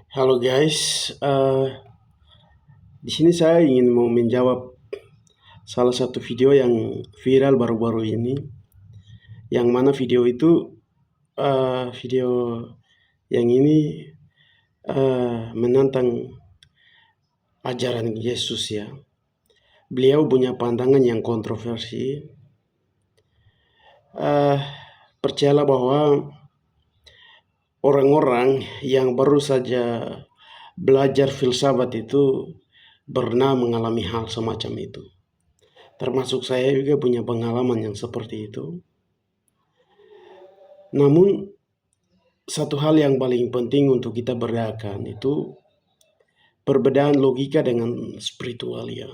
Halo guys, di sini saya ingin mau menjawab salah satu video yang viral baru-baru ini, yang mana video itu video yang ini menantang ajaran Yesus ya. Beliau punya pandangan yang kontroversi. Eh, Percayalah bahwa orang-orang yang baru saja belajar filsafat itu pernah mengalami hal semacam itu. Termasuk saya juga punya pengalaman yang seperti itu. Namun satu hal yang paling penting untuk kita bedakan itu perbedaan logika dengan spiritual ya.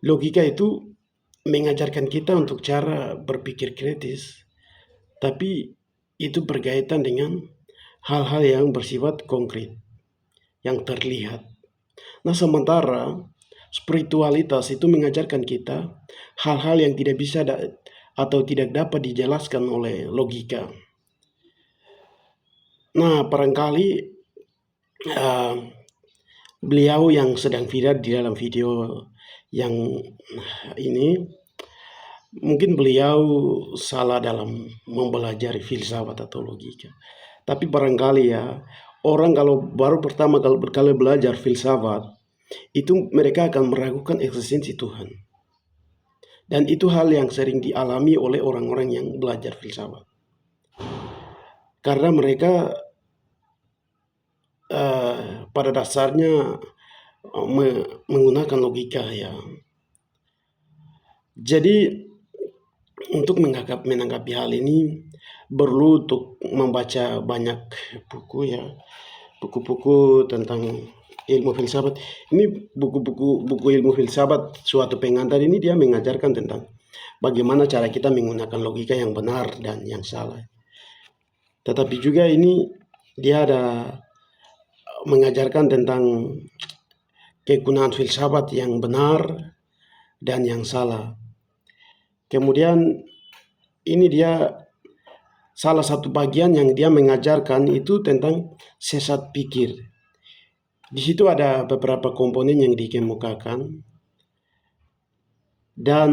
Logika itu mengajarkan kita untuk cara berpikir kritis, tapi itu berkaitan dengan hal-hal yang bersifat konkret, yang terlihat. Nah, sementara spiritualitas itu mengajarkan kita hal-hal yang tidak bisa atau tidak dapat dijelaskan oleh logika. Nah, barangkali uh, beliau yang sedang viral di dalam video yang ini, mungkin beliau salah dalam mempelajari filsafat atau logika. Tapi barangkali ya, orang kalau baru pertama kali belajar filsafat, itu mereka akan meragukan eksistensi Tuhan. Dan itu hal yang sering dialami oleh orang-orang yang belajar filsafat. Karena mereka pada dasarnya menggunakan logika ya. Jadi untuk menanggapi hal ini perlu untuk membaca banyak buku ya, buku-buku tentang ilmu filsafat. Ini buku ilmu filsafat suatu pengantar ini dia mengajarkan tentang bagaimana cara kita menggunakan logika yang benar dan yang salah. Tetapi juga ini dia ada mengajarkan tentang kegunaan filsafat yang benar dan yang salah. Kemudian ini dia salah satu bagian yang dia mengajarkan itu tentang sesat pikir. Di situ ada beberapa komponen yang dikemukakan dan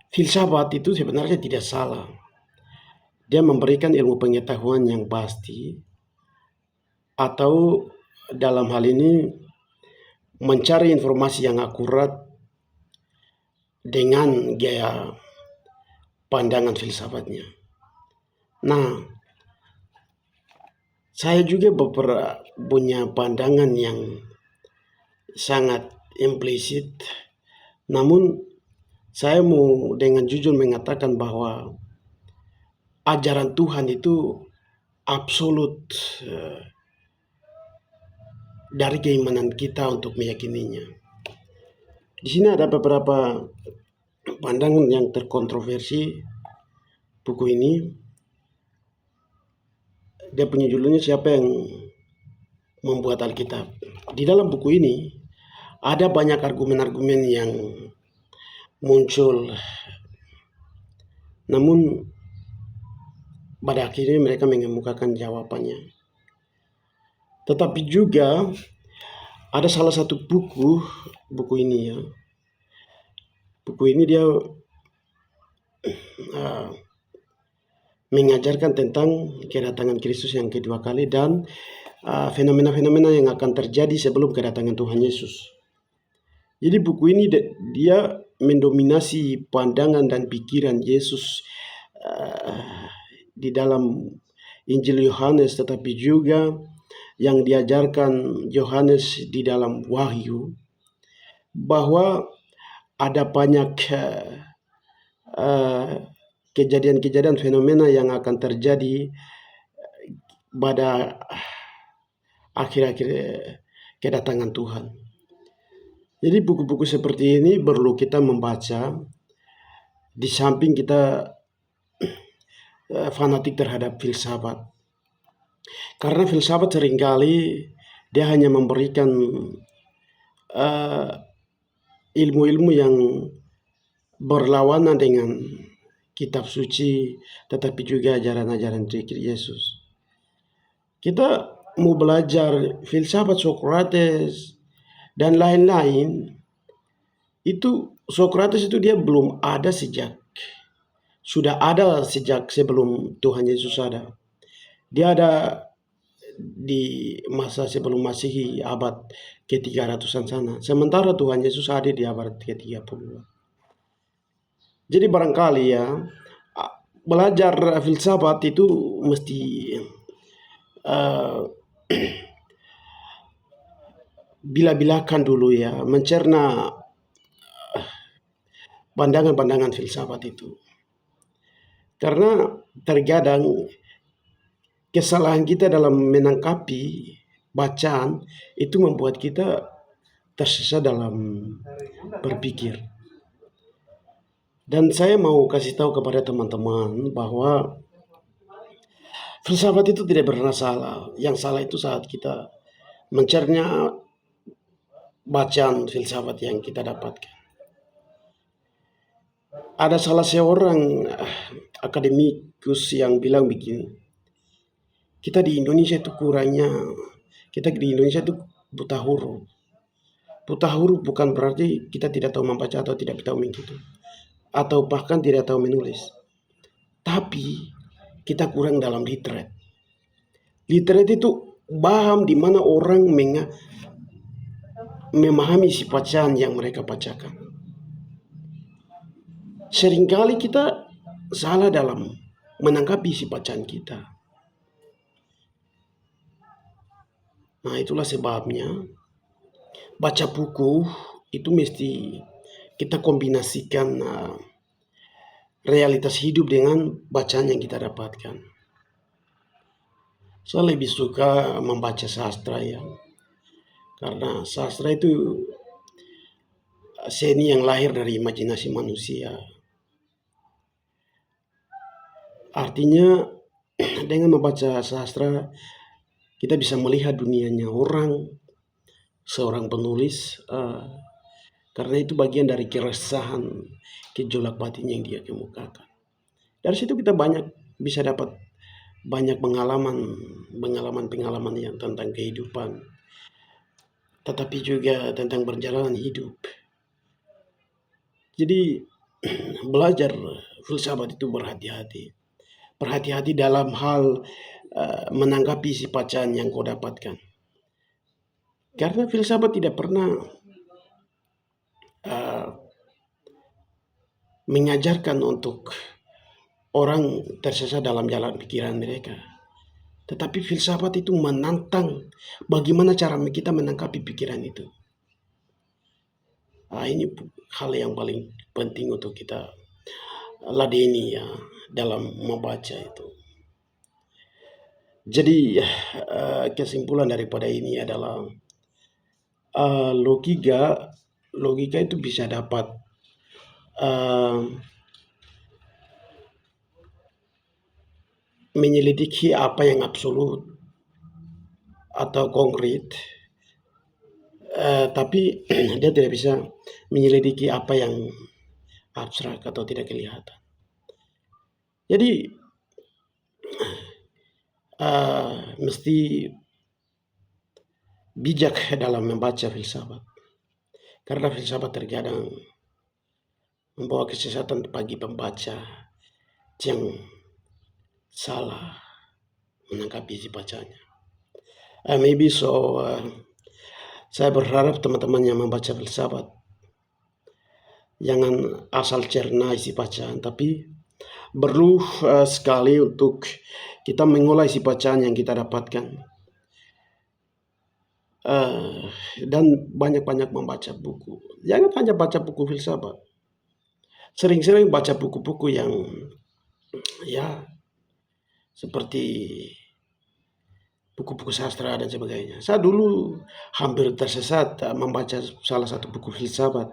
filsafat itu sebenarnya tidak salah. Dia memberikan ilmu pengetahuan yang pasti atau dalam hal ini mencari informasi yang akurat dengan gaya pandangan filsafatnya. Nah, saya juga punya pandangan yang sangat implisit, namun saya mau dengan jujur mengatakan bahwa ajaran Tuhan itu absolut dari keimanan kita untuk meyakininya. Di sini ada beberapa pandangan yang terkontroversi buku ini. Dia punya judulnya Siapa yang Membuat Alkitab. Di dalam buku ini ada banyak argumen-argumen yang muncul, namun pada akhirnya mereka mengemukakan jawabannya. Tetapi juga ada salah satu buku ini ya. Buku ini dia mengajarkan tentang kedatangan Kristus yang kedua kali dan fenomena-fenomena yang akan terjadi sebelum kedatangan Tuhan Yesus. Jadi buku ini dia mendominasi pandangan dan pikiran Yesus di dalam Injil Yohanes, tetapi juga yang diajarkan Yohanes di dalam Wahyu, bahwa ada banyak kejadian-kejadian fenomena yang akan terjadi pada akhir-akhir kedatangan Tuhan. Jadi buku-buku seperti ini perlu kita membaca di samping kita fanatik terhadap filsafat. Karena filsafat seringkali dia hanya memberikan ilmu-ilmu yang berlawanan dengan kitab suci, tetapi juga ajaran-ajaran Yesus. Kita mau belajar filsafat Socrates dan lain-lain, itu Socrates itu dia belum ada sudah ada sejak sebelum Tuhan Yesus ada. Dia ada di masa sebelum Masehi abad ke-300-an sana. Sementara Tuhan Yesus ada di abad ke-30. Jadi barangkali ya, belajar filsafat itu mesti uh, bila-bilakan dulu ya, mencerna pandangan-pandangan filsafat itu. Karena terkadang kesalahan kita dalam menangkapi bacaan itu membuat kita tersesat dalam berpikir. Dan saya mau kasih tahu kepada teman-teman bahwa filsafat itu tidak pernah salah. Yang salah itu saat kita mencerna bacaan filsafat yang kita dapatkan. Ada salah seorang akademikus yang bilang begini, kita di Indonesia itu buta huruf. Buta huruf bukan berarti kita tidak tahu membaca atau tidak tahu menghitung, atau bahkan tidak tahu menulis. Tapi kita kurang dalam literate. Literate itu paham di mana orang memahami si bacaan yang mereka bacakan. Seringkali kita salah dalam menanggapi si bacaan kita. Nah, itulah sebabnya baca buku itu mesti kita kombinasikan realitas hidup dengan bacaan yang kita dapatkan. Saya lebih suka membaca sastra ya, karena sastra itu seni yang lahir dari imajinasi manusia. Artinya dengan membaca sastra kita bisa melihat dunianya orang, seorang penulis, karena itu bagian dari keresahan, gejolak batin yang dia kemukakan. Dari situ kita bisa dapat banyak pengalaman yang tentang kehidupan, tetapi juga tentang perjalanan hidup. Jadi belajar filsafat itu berhati-hati. Berhati-hati dalam hal menanggapi si bacaan yang kau dapatkan. Karena filsafat tidak pernah mengajarkan untuk orang tersesat dalam jalan pikiran mereka. Tetapi filsafat itu menantang bagaimana cara kita menanggapi pikiran itu. Ini hal yang paling penting untuk kita ladeni ya dalam membaca itu. Jadi kesimpulan daripada ini adalah logika itu bisa dapat menyelidiki apa yang absolut atau konkret, tapi dia tidak bisa menyelidiki apa yang abstrak atau tidak kelihatan. Jadi mesti bijak dalam membaca filsafat, karena filsafat terkadang membawa kesesatan bagi pembaca yang salah menanggapi si bacanya. Maybe so saya berharap teman-teman yang membaca filsafat jangan asal cerna isi bacaan, tapi perlu sekali untuk kita mengolah isi bacaan yang kita dapatkan, dan banyak-banyak membaca buku. Jangan hanya baca buku filsafat, sering-sering baca buku-buku yang ya seperti buku-buku sastra dan sebagainya. Saya dulu hampir tersesat membaca salah satu buku filsafat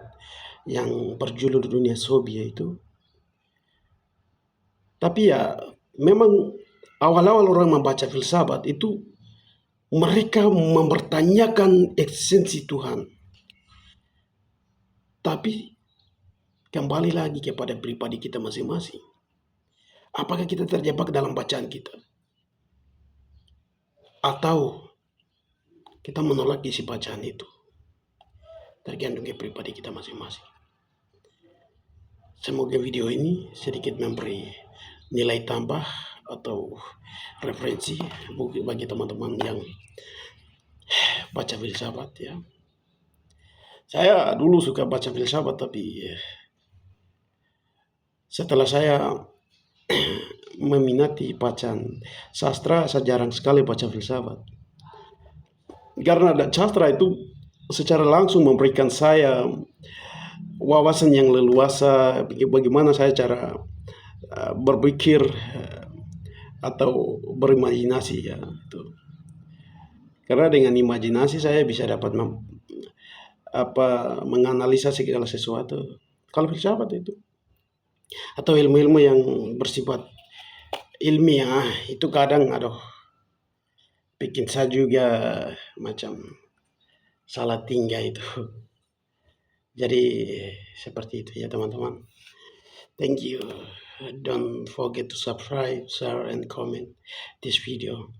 yang berjudul Dunia Soviet itu. Tapi ya memang awal-awal orang membaca filsafat itu mereka mempertanyakan esensi Tuhan. Tapi kembali lagi kepada pribadi kita masing-masing. Apakah kita terjebak dalam bacaan kita? atau kita menolak isi bacaan itu, tergantung pribadi kita masing-masing. Semoga video ini sedikit memberi nilai tambah atau referensi bagi teman-teman yang baca filsafat ya. Saya dulu suka baca filsafat, tapi setelah saya meminati bacaan sastra, saya jarang sekali baca filsafat. Karena sastra itu secara langsung memberikan saya wawasan yang leluasa, bagaimana saya cara berpikir atau berimajinasi ya. Karena dengan imajinasi saya bisa dapat menganalisa segala sesuatu. Kalau filsafat itu atau ilmu-ilmu yang bersifat ilmiah itu kadang bikin saya juga macam salah tinggal itu. Jadi seperti itu ya teman-teman. Thank you. Don't forget to subscribe, share, and comment this video.